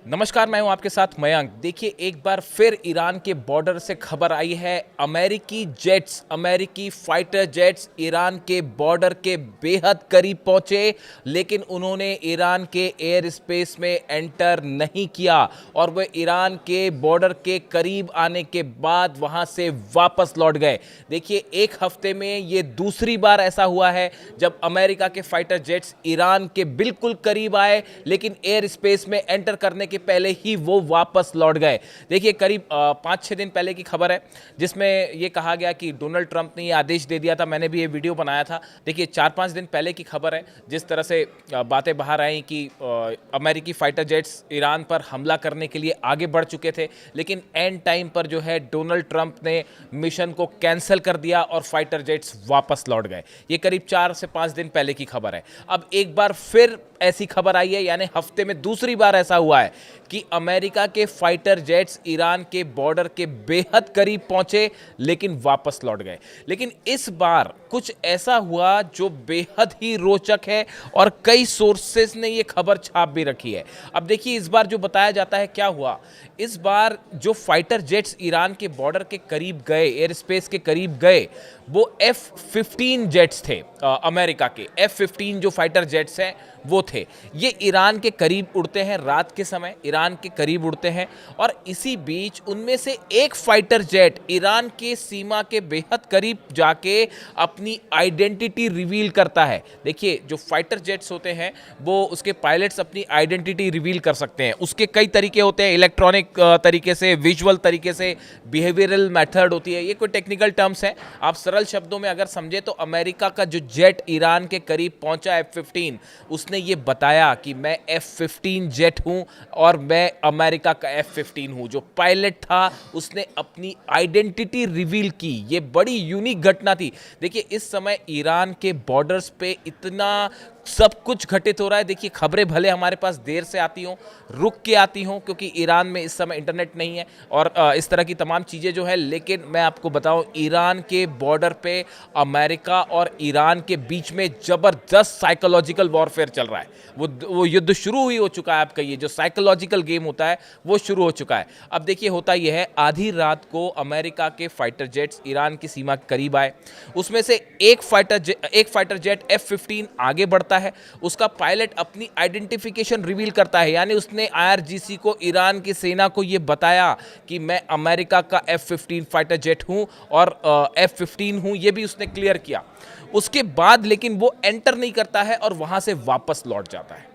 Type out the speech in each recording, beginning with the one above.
नमस्कार, मैं हूं आपके साथ मयंक। देखिए, एक बार फिर ईरान के बॉर्डर से खबर आई है। अमेरिकी फाइटर जेट्स ईरान के बॉर्डर के बेहद करीब पहुंचे, लेकिन उन्होंने ईरान के एयर स्पेस में एंटर नहीं किया और वे ईरान के बॉर्डर के करीब आने के बाद वहां से वापस लौट गए। देखिए, एक हफ्ते में ये दूसरी बार ऐसा हुआ है जब अमेरिका के फाइटर जेट्स ईरान के बिल्कुल करीब आए, लेकिन एयर स्पेस में एंटर करने के पहले ही वो वापस लौट गए। देखिए, करीब 5-6 दिन पहले की खबर है, जिसमें ये कहा गया कि डोनाल्ड ट्रंप ने ये आदेश दे दिया था। मैंने भी ये वीडियो बनाया था। देखिए, 4-5 दिन पहले की खबर है, जिस तरह से बातें बाहर आई कि अमेरिकी फाइटर जेट्स ईरान पर हमला करने के लिए आगे बढ़ चुके थे, लेकिन एंड टाइम पर जो है डोनाल्ड ट्रंप ने मिशन को कैंसिल कर दिया और फाइटर जेट्स वापस लौट गए। ये करीब 4 से 5 दिन पहले की खबर है। अब एक बार फिर ऐसी खबर आई है, यानी हफ्ते में दूसरी बार ऐसा हुआ है कि अमेरिका के फाइटर जेट्स ईरान के बॉर्डर के बेहद करीब पहुंचे, लेकिन वापस लौट गए। लेकिन इस बार कुछ ऐसा हुआ जो बेहद ही रोचक है और कई सोर्सेस ने ये खबर छाप भी रखी है। अब देखिए, इस बार जो बताया जाता है क्या हुआ। इस बार जो फाइटर जेट्स ईरान के बॉर्डर के करीब गए, एयर स्पेस के करीब गए, वो F-15 जेट्स थे। अमेरिका के F-15 जो फाइटर जेट्स हैं वो थे। ये ईरान के करीब उड़ते हैं, रात के समय ईरान के करीब उड़ते हैं, और इसी बीच उनमें से एक फाइटर जेट ईरान के सीमा के बेहद करीब जाके अपनी आइडेंटिटी रिवील करता है। देखिए, जो फाइटर जेट्स होते हैं वो उसके पायलट्स अपनी आइडेंटिटी रिवील कर सकते हैं। उसके कई तरीके होते हैं, इलेक्ट्रॉनिक तरीके से, विजुअल तरीके से, बिहेवियरल मेथड होती है। ये कोई टेक्निकल टर्म्स हैं। आप सरल शब्दों में अगर समझे तो अमेरिका का जो जेट ईरान के करीब पहुंचा F-15, उसने ये बताया कि मैं F-15 जेट हूं और मैं अमेरिका का F-15 हूं। जो पायलट था उसने अपनी आइडेंटिटी रिवील की। ये बड़ी यूनिक घटना थी। देखिए, इस समय ईरान के बॉर्डर्स पे इतना सब कुछ घटित हो रहा है। देखिए, खबरें भले हमारे पास देर से आती हों, रुक के आती हों, क्योंकि ईरान में इस समय इंटरनेट नहीं है और इस तरह की तमाम चीज़ें जो है, लेकिन मैं आपको बताऊं, ईरान के बॉर्डर पे अमेरिका और ईरान के बीच में ज़बरदस्त साइकोलॉजिकल वॉरफेयर चल रहा है। वो युद्ध शुरू ही हो चुका है। आप कहिए, जो साइकोलॉजिकल गेम होता है वो शुरू हो चुका है। अब देखिए, होता यह है, आधी रात को अमेरिका के फाइटर जेट्स ईरान की सीमा के करीब आए। उसमें से एक फाइटर जेट F-15 आगे बढ़ता है। उसका पायलट अपनी आइडेंटिफिकेशन रिवील करता है, यानी उसने IRGC को, ईरान की सेना को यह बताया कि मैं अमेरिका का F-15 फाइटर जेट हूं और F-15 हूं। यह भी उसने क्लियर किया। उसके बाद लेकिन वो एंटर नहीं करता है और वहां से वापस लौट जाता है।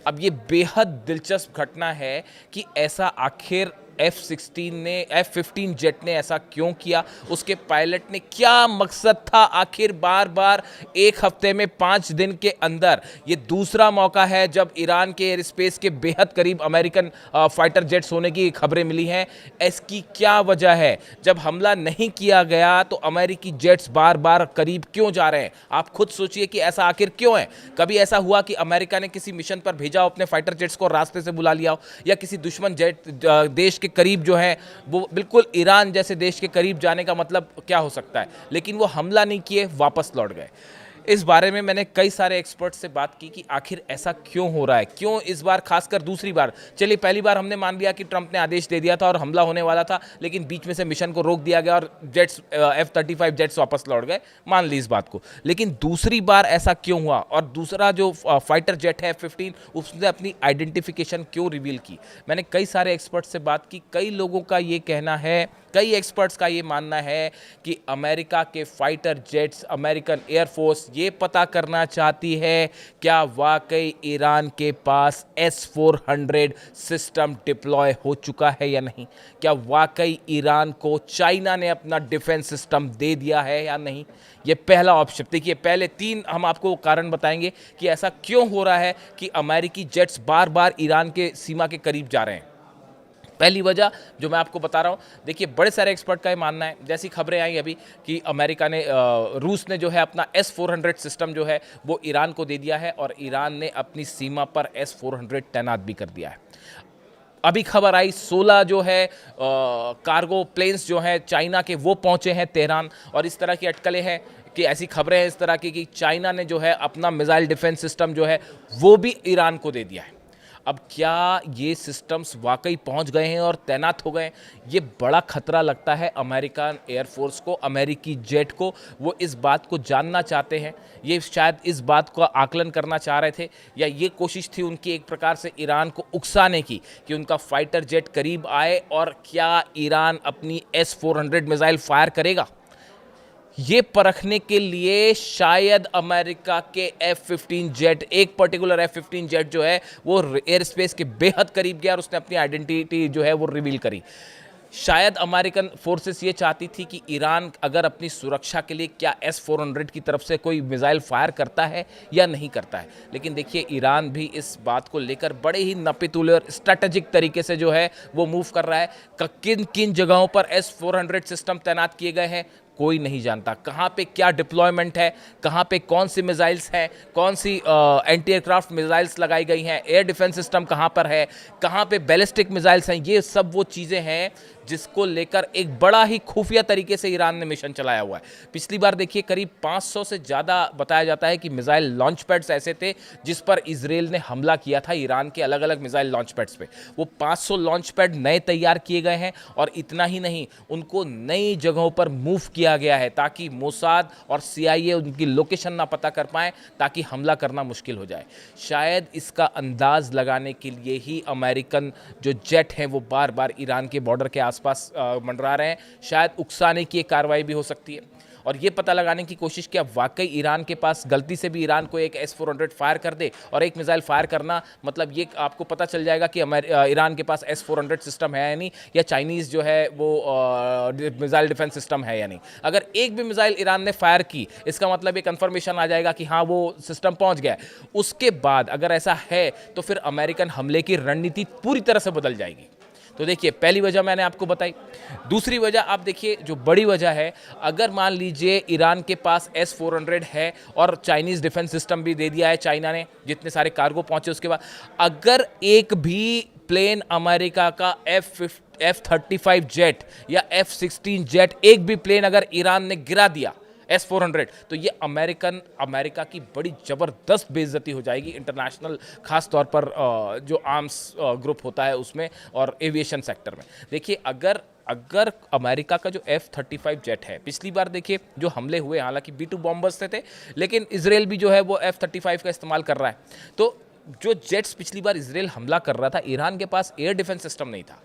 अब ये बेहद दिलचस्प घटना है कि ऐसा आखिर F-15 जेट ने ऐसा क्यों किया। उसके पायलट ने क्या मकसद था आखिर। बार बार एक हफ्ते में 5 दिन के अंदर ये दूसरा मौका है जब ईरान के एयर स्पेस के बेहद करीब अमेरिकन फाइटर जेट्स होने की खबरें मिली हैं। इसकी क्या वजह है? जब हमला नहीं किया गया तो अमेरिकी जेट्स बार बार करीब क्यों जा रहे हैं? आप खुद सोचिए कि ऐसा आखिर क्यों है। कभी ऐसा हुआ कि अमेरिका ने किसी मिशन पर भेजा हो अपने फाइटर जेट्स को, रास्ते से बुला लिया हो, या किसी दुश्मन जेट देश के करीब जो है वो बिल्कुल ईरान जैसे देश के करीब जाने का मतलब क्या हो सकता है? लेकिन वो हमला नहीं किए, वापस लौट गए। इस बारे में मैंने कई सारे एक्सपर्ट से बात की कि आखिर ऐसा क्यों हो रहा है, क्यों इस बार, खासकर दूसरी बार। चलिए, पहली बार हमने मान लिया कि ट्रंप ने आदेश दे दिया था और हमला होने वाला था, लेकिन बीच में से मिशन को रोक दिया गया और जेट्स F-35 जेट्स वापस लौट गए, मान ली इस बात को। लेकिन दूसरी बार ऐसा क्यों हुआ? और दूसरा जो फाइटर जेट है F-15, उसने अपनी आइडेंटिफिकेशन क्यों रिवील की? मैंने कई सारे एक्सपर्ट से बात की। कई लोगों का ये कहना है, कई एक्सपर्ट्स का ये मानना है कि अमेरिका के फाइटर जेट्स, अमेरिकन एयरफोर्स ये पता करना चाहती है क्या वाकई ईरान के पास S-400 सिस्टम डिप्लॉय हो चुका है या नहीं। क्या वाकई ईरान को चाइना ने अपना डिफेंस सिस्टम दे दिया है या नहीं। ये पहला ऑप्शन। देखिए, पहले 3 हम आपको कारण बताएंगे कि ऐसा क्यों हो रहा है कि अमेरिकी जेट्स बार बार ईरान के सीमा के करीब जा रहे हैं। पहली वजह जो मैं आपको बता रहा हूँ, देखिए, बड़े सारे एक्सपर्ट का ये मानना है, जैसी खबरें आई अभी कि अमेरिका ने, रूस ने जो है अपना S-400 सिस्टम जो है वो ईरान को दे दिया है और ईरान ने अपनी सीमा पर S-400 तैनात भी कर दिया है। अभी खबर आई 16 जो है कार्गो प्लेन्स जो हैं चाइना के, वो पहुँचे हैं तेहरान, और इस तरह की अटकलें हैं कि ऐसी खबरें हैं इस तरह की कि चाइना ने जो है अपना मिसाइल डिफेंस सिस्टम जो है वो भी ईरान को दे दिया है। अब क्या ये सिस्टम्स वाकई पहुंच गए हैं और तैनात हो गए हैं? ये बड़ा खतरा लगता है अमेरिकन एयरफोर्स को, अमेरिकी जेट को। वो इस बात को जानना चाहते हैं, ये शायद इस बात का आकलन करना चाह रहे थे, या ये कोशिश थी उनकी एक प्रकार से ईरान को उकसाने की कि उनका फाइटर जेट करीब आए और क्या ईरान अपनी S-400 मिसाइल फायर करेगा। ये परखने के लिए शायद अमेरिका के F-15 जेट, एक पर्टिकुलर F-15 जेट जो है वो एयर स्पेस के बेहद करीब गया और उसने अपनी आइडेंटिटी जो है वो रिवील करी। शायद अमेरिकन फोर्सेस ये चाहती थी कि ईरान अगर अपनी सुरक्षा के लिए क्या S-400 की तरफ से कोई मिसाइल फायर करता है या नहीं करता है। लेकिन देखिए, ईरान भी इस बात को लेकर बड़े ही नपीतुले और स्ट्रैटेजिक तरीके से जो है वो मूव कर रहा है। किन किन जगहों पर S-400 सिस्टम तैनात किए गए हैं कोई नहीं जानता, कहाँ पे क्या डिप्लॉयमेंट है, कहाँ पे कौन सी मिसाइल्स हैं, कौन सी एंटी एयरक्राफ्ट मिसाइल्स लगाई गई हैं, एयर डिफेंस सिस्टम कहाँ पर है, कहाँ पे बैलिस्टिक मिसाइल्स हैं। ये सब वो चीज़ें हैं जिसको लेकर एक बड़ा ही खुफिया तरीके से ईरान ने मिशन चलाया हुआ है। पिछली बार देखिए करीब 500 से ज़्यादा बताया जाता है कि मिसाइल लॉन्च पैड्स ऐसे थे जिस पर इजराइल ने हमला किया था ईरान के अलग अलग मिसाइल लॉन्च पैड्स पे। वो 500 लॉन्च पैड नए तैयार किए गए हैं और इतना ही नहीं, उनको नई जगहों पर मूव किया गया है ताकि मोसाद और CIA उनकी लोकेशन ना पता कर पाएँ, ताकि हमला करना मुश्किल हो जाए। शायद इसका अंदाज लगाने के लिए ही अमेरिकन जो जेट हैं वो बार बार ईरान के बॉर्डर के आसपास मंडरा रहे हैं। शायद उकसाने की एक कार्रवाई भी हो सकती है और ये पता लगाने की कोशिश कि वाकई ईरान के पास गलती से भी ईरान को एक S-400 फायर कर दे, और एक मिसाइल फायर करना मतलब ये आपको पता चल जाएगा कि ईरान के पास S-400 सिस्टम है या नहीं, या चाइनीज़ जो है वो मिसाइल डिफेंस सिस्टम है या नहीं। अगर एक भी मिसाइल ईरान ने फायर की, इसका मतलब ये कंफर्मेशन आ जाएगा कि हाँ वो सिस्टम पहुंच गया है। उसके बाद अगर ऐसा है तो फिर अमेरिकन हमले की रणनीति पूरी तरह से बदल जाएगी। तो देखिए, पहली वजह मैंने आपको बताई। दूसरी वजह आप देखिए, जो बड़ी वजह है, अगर मान लीजिए ईरान के पास S-400 है और चाइनीज़ डिफेंस सिस्टम भी दे दिया है चाइना ने, जितने सारे कार्गो पहुंचे उसके बाद, अगर एक भी प्लेन अमेरिका का F-35 जेट या F-16 जेट, एक भी प्लेन अगर ईरान ने गिरा दिया S-400, तो ये अमेरिका की बड़ी ज़बरदस्त बेइज्जती हो जाएगी इंटरनेशनल, खास तौर पर जो आर्म्स ग्रुप होता है उसमें और एविएशन सेक्टर में। देखिए, अगर अमेरिका का जो F-35 जेट है, पिछली बार देखिए जो हमले हुए, हालांकि B-2 बॉम्बर्स थे, लेकिन इजराइल भी जो है वो F-35 का इस्तेमाल कर रहा है। तो जो जेट्स पिछली बार इजराइल हमला कर रहा था, ईरान के पास एयर डिफेंस सिस्टम नहीं था।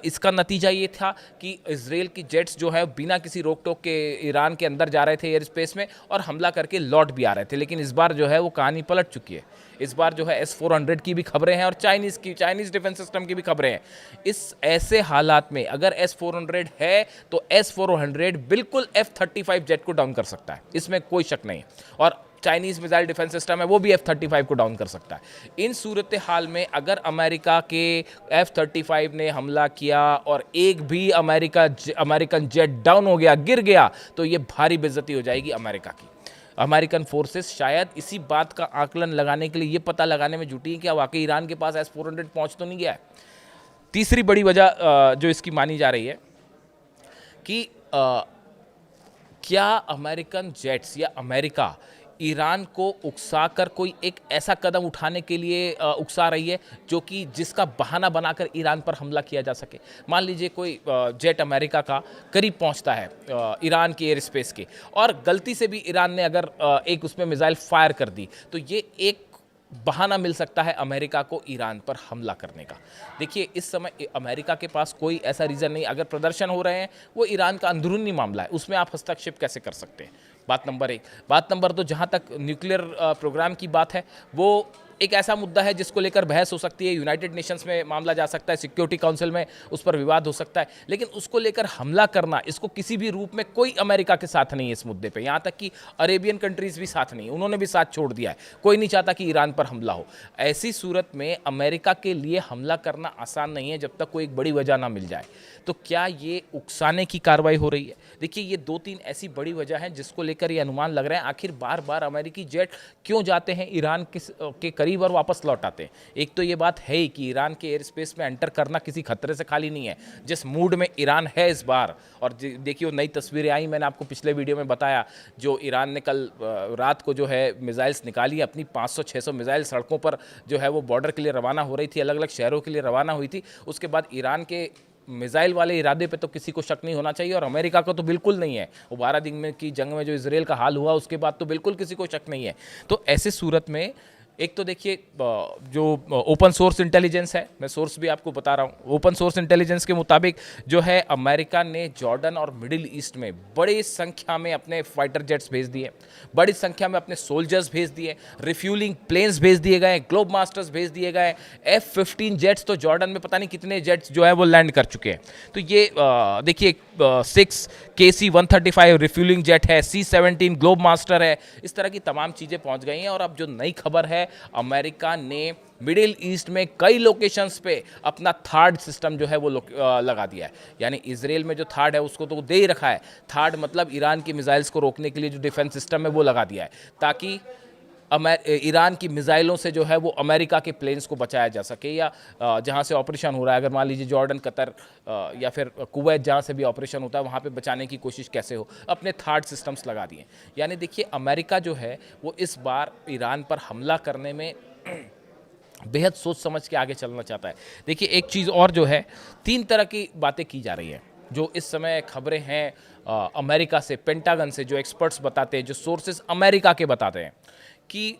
इसका नतीजा ये था कि इजराइल की जेट्स जो है बिना किसी रोक टोक के ईरान के अंदर जा रहे थे एयर स्पेस में और हमला करके लौट भी आ रहे थे। लेकिन इस बार जो है वो कहानी पलट चुकी है। इस बार जो है S-400 की भी खबरें हैं और चाइनीज़ डिफेंस सिस्टम की भी खबरें हैं। इस ऐसे हालात में अगर S-400 है तो S-400 बिल्कुल F-35 जेट को डाउन कर सकता है, इसमें कोई शक नहीं है। और चाइनीज़ मिसाइल डिफेंस सिस्टम है वो भी F-35 को डाउन कर सकता है। इन सूरत हाल में अगर अमेरिका के F-35 ने हमला किया और एक भी अमेरिकन जेट डाउन हो गया, गिर गया, तो ये भारी बेइज्जती हो जाएगी अमेरिका की। अमेरिकन फोर्सेस शायद इसी बात का आकलन लगाने के लिए ये पता लगाने में जुटी है कि वाकई ईरान के पास S-400 पहुंच तो नहीं गया है। तीसरी बड़ी वजह जो इसकी मानी जा रही है कि क्या अमेरिकन जेट्स या अमेरिका ईरान को उकसाकर कोई एक ऐसा कदम उठाने के लिए उकसा रही है जो कि जिसका बहाना बनाकर ईरान पर हमला किया जा सके। मान लीजिए कोई जेट अमेरिका का करीब पहुंचता है ईरान की एयर स्पेस के, और गलती से भी ईरान ने अगर एक उसमें मिसाइल फायर कर दी, तो ये एक बहाना मिल सकता है अमेरिका को ईरान पर हमला करने का। देखिए, इस समय अमेरिका के पास कोई ऐसा रीज़न नहीं। अगर प्रदर्शन हो रहे हैं वो ईरान का अंदरूनी मामला है, उसमें आप हस्तक्षेप कैसे कर सकते हैं, बात नंबर एक। बात नंबर दो, जहाँ तक न्यूक्लियर प्रोग्राम की बात है, वो एक ऐसा मुद्दा है जिसको लेकर बहस हो सकती है, यूनाइटेड नेशंस में मामला जा सकता है, सिक्योरिटी काउंसिल में उस पर विवाद हो सकता है, लेकिन उसको लेकर हमला करना, इसको किसी भी रूप में कोई अमेरिका के साथ नहीं है इस मुद्दे पे। यहाँ तक कि अरेबियन कंट्रीज़ भी साथ नहीं, उन्होंने भी साथ छोड़ दिया है। कोई नहीं चाहता कि ईरान पर हमला हो। ऐसी सूरत में अमेरिका के लिए हमला करना आसान नहीं है जब तक कोई एक बड़ी वजह ना मिल जाए। तो क्या ये उकसाने की कार्रवाई हो रही है? देखिए, ये 2-3 ऐसी बड़ी वजह हैं जिसको लेकर ये अनुमान लग रहे हैं आखिर बार बार अमेरिकी जेट क्यों जाते हैं ईरान के करीब कई बार वापस लौट आते हैं। एक तो ये बात है ही कि ईरान के एयर स्पेस में एंटर करना किसी खतरे से खाली नहीं है। जिस मूड में ईरान है इस बार, और देखिए वो नई तस्वीरें आई, मैंने आपको पिछले वीडियो में बताया, जो ईरान ने कल रात को जो है मिसाइल्स निकाली, अपनी 500-600 मिसाइल सड़कों पर जो है वो बॉर्डर के लिए रवाना हो रही थी, अलग अलग शहरों के लिए रवाना हुई थी। उसके बाद ईरान के मिसाइल वाले इरादे पे तो किसी को शक नहीं होना चाहिए, और अमेरिका को तो बिल्कुल नहीं है। वो 12 दिन में की जंग में जो इजराइल का हाल हुआ उसके बाद तो बिल्कुल किसी को शक नहीं है। तो ऐसे सूरत में एक तो देखिए जो ओपन सोर्स इंटेलिजेंस है, मैं सोर्स भी आपको बता रहा हूँ, ओपन सोर्स इंटेलिजेंस के मुताबिक जो है अमेरिका ने जॉर्डन और मिडिल ईस्ट में बड़ी संख्या में अपने फाइटर जेट्स भेज दिए, बड़ी संख्या में अपने सोल्जर्स भेज दिए, रिफ्यूलिंग प्लेन्स भेज दिए गए, ग्लोब मास्टर्स भेज दिए गए, F-15 जेट्स, तो जॉर्डन में पता नहीं कितने जेट्स जो है वो लैंड कर चुके हैं। तो ये देखिए 6 KC-135 रिफ्यूलिंग जेट है, C-17 ग्लोब मास्टर है, इस तरह की तमाम चीज़ें पहुंच गई हैं। और अब जो नई खबर है, अमेरिका ने मिडिल ईस्ट में कई लोकेशंस पे अपना थर्ड सिस्टम जो है वो लगा दिया है। यानी इजराइल में जो थर्ड है उसको तो दे ही रखा है, थर्ड मतलब ईरान की मिसाइल्स को रोकने के लिए जो डिफेंस सिस्टम है वो लगा दिया है, ताकि ईरान की मिसाइलों से जो है वो अमेरिका के प्लेन्स को बचाया जा सके, या जहाँ से ऑपरेशन हो रहा है, अगर मान लीजिए जॉर्डन, कतर या फिर कुवैत, जहाँ से भी ऑपरेशन होता है वहाँ पे बचाने की कोशिश कैसे हो, अपने थर्ड सिस्टम्स लगा दिए। यानी देखिए अमेरिका जो है वो इस बार ईरान पर हमला करने में बेहद सोच समझ के आगे चलना चाहता है। देखिए एक चीज़ और जो है, 3 तरह की बातें की जा रही हैं जो इस समय खबरें हैं अमेरिका से, पेंटागन से, जो एक्सपर्ट्स बताते हैं, जो सोर्सेस अमेरिका के बताते हैं कि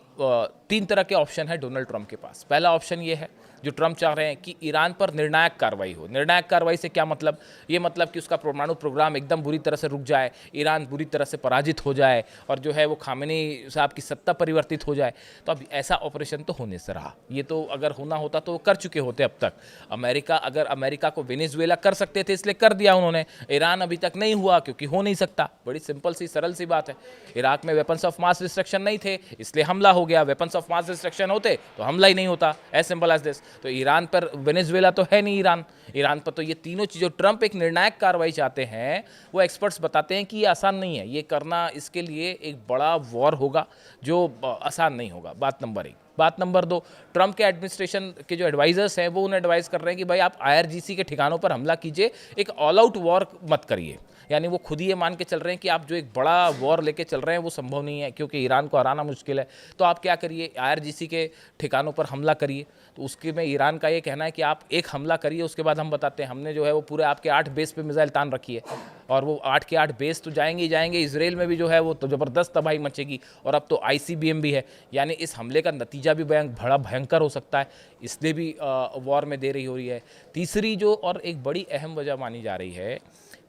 3 तरह के ऑप्शन है डोनाल्ड ट्रंप के पास। पहला ऑप्शन ये है जो ट्रंप चाह रहे हैं कि ईरान पर निर्णायक कार्रवाई हो। निर्णायक कार्रवाई से क्या मतलब? ये मतलब कि उसका परमाणु प्रोग्राम एकदम बुरी तरह से रुक जाए, ईरान बुरी तरह से पराजित हो जाए, और जो है वो खामेनी साहब की सत्ता परिवर्तित हो जाए। तो अब ऐसा ऑपरेशन तो होने से रहा, ये तो अगर होना होता तो कर चुके होते अब तक। अमेरिका को वेनेजुएला कर सकते थे इसलिए कर दिया उन्होंने, ईरान अभी तक नहीं हुआ क्योंकि हो नहीं सकता। बड़ी सिंपल सी सरल सी बात है। इराक में वेपन्स ऑफ मास डिस्ट्रक्शन नहीं थे इसलिए हमला हो गया, वेपन्स ऑफ मास डिस्ट्रक्शन होते तो हमला ही नहीं होता, एज सिंपल एज दिस। तो ईरान पर, वेनेजुएला तो है नहीं ईरान पर, तो ये तीनों चीज़ों, ट्रंप एक निर्णायक कार्रवाई चाहते हैं, वो एक्सपर्ट्स बताते हैं कि ये आसान नहीं है, ये करना, इसके लिए एक बड़ा वॉर होगा जो आसान नहीं होगा। बात नंबर 1। बात नंबर 2, ट्रंप के एडमिनिस्ट्रेशन के जो एडवाइजर्स हैं वो उन्हें एडवाइस कर रहे हैं कि भाई आप IRGC के ठिकानों पर हमला कीजिए, एक ऑल आउट वॉर मत करिए। यानी वो खुद ही ये मान के चल रहे हैं कि आप जो एक बड़ा वॉर लेके चल रहे हैं वो संभव नहीं है, क्योंकि ईरान को हराना मुश्किल है। तो आप क्या करिए, IRGC के ठिकानों पर हमला करिए। तो उसके में ईरान का ये कहना है कि आप एक हमला करिए, उसके बाद हम बताते हैं। हमने जो है वो पूरे आपके 8 बेस पे मिसाइल तान रखी है, और वो 8 के 8 बेस तो जाएंगे ही जाएंगे। इजराइल में भी जो है वो तो ज़बरदस्त तबाही मचेगी, और अब तो ICBM भी है। यानी इस हमले का नतीजा भी बड़ा भयंकर हो सकता है, इसलिए भी वॉर में देरी हो रही है। तीसरी जो और एक बड़ी अहम वजह मानी जा रही है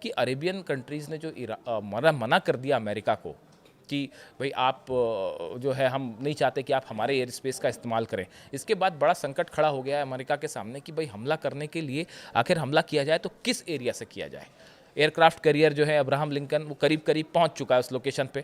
कि अरेबियन कंट्रीज़ ने जो मना कर दिया अमेरिका को कि भाई आप जो है, हम नहीं चाहते कि आप हमारे एयर स्पेस का इस्तेमाल करें। इसके बाद बड़ा संकट खड़ा हो गया है अमेरिका के सामने कि भाई हमला करने के लिए आखिर हमला किया जाए तो किस एरिया से किया जाए। एयरक्राफ्ट कैरियर जो है अब्राहम लिंकन, वो करीब करीब पहुंच चुका है उस लोकेशन पे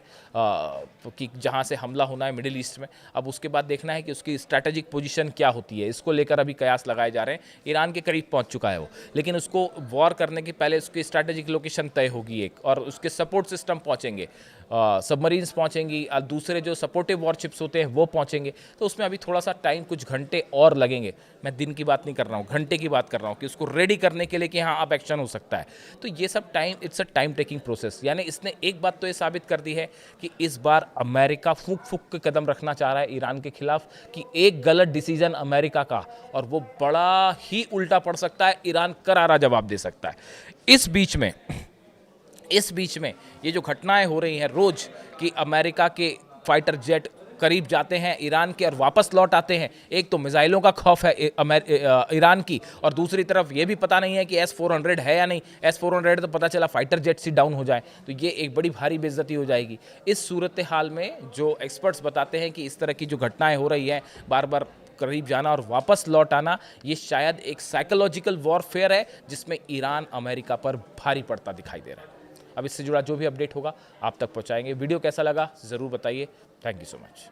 कि जहां से हमला होना है मिडिल ईस्ट में। अब उसके बाद देखना है कि उसकी स्ट्रैटेजिक पोजीशन क्या होती है, इसको लेकर अभी कयास लगाए जा रहे हैं। ईरान के करीब पहुंच चुका है वो, लेकिन उसको वॉर करने के पहले उसकी स्ट्रैटेजिक लोकेशन तय होगी एक, और उसके सपोर्ट सिस्टम पहुँचेंगे, सबमरीन्स पहुँचेंगी, दूसरे जो सपोर्टिव वॉरशिप्स होते हैं वो पहुँचेंगे। तो उसमें अभी थोड़ा सा टाइम, कुछ घंटे और लगेंगे। मैं दिन की बात नहीं कर रहा हूँ, घंटे की बात कर रहा हूँ कि उसको रेडी करने के लिए कि हाँ अब एक्शन हो सकता है। तो ये सब time, it's a time taking process. यानी इसने एक बात तो ये साबित कर दी है कि इस बार अमेरिका फूंक फूंक के कदम रखना चाह रहा है ईरान के खिलाफ, कि एक गलत डिसीजन अमेरिका का और वो बड़ा ही उल्टा पड़ सकता है, ईरान करारा जवाब दे सकता है। इस बीच में ये जो घटनाएं हो रही हैं रोज, कि अमेरिका के फाइटर जेट करीब जाते हैं ईरान के और वापस लौट आते हैं। एक तो मिसाइलों का खौफ है ईरान की, और दूसरी तरफ ये भी पता नहीं है कि S-400 है या नहीं। S-400 तो पता चला फाइटर जेट से डाउन हो जाए तो ये एक बड़ी भारी बेइज्जती हो जाएगी। इस सूरत हाल में जो एक्सपर्ट्स बताते हैं कि इस तरह की जो घटनाएं हो रही हैं, बार बार करीब जाना और वापस लौट आना, ये शायद एक साइकोलॉजिकल वॉरफेयर है जिसमें ईरान अमेरिका पर भारी पड़ता दिखाई दे रहा है। अब इससे जुड़ा जो भी अपडेट होगा आप तक पहुंचाएंगे। वीडियो कैसा लगा ज़रूर बताइए। Thank you so much.